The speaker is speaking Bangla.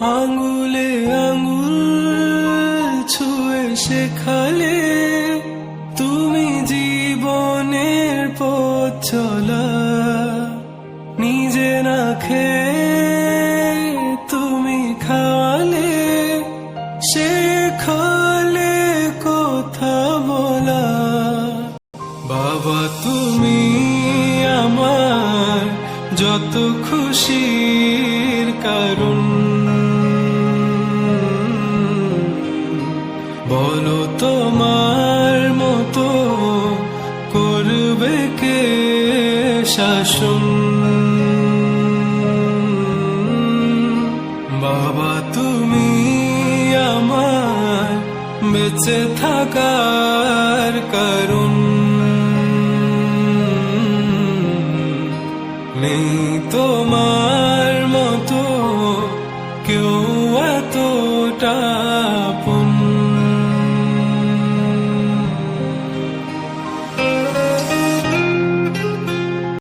আঙুলে আঙুল ছুঁয়ে শেখালে তুমি জীবনের পথ চলা। নিজে না খেয়ে তুমি খাওয়ালে, শেখালে কথা বলা। বাবা তুমি আমার যত খুশির কারণ, বলো তোমার মতো করবে কে শাসন। বাবা তুমি আমার বেঁচে থাকার কারণ, নেই তোমার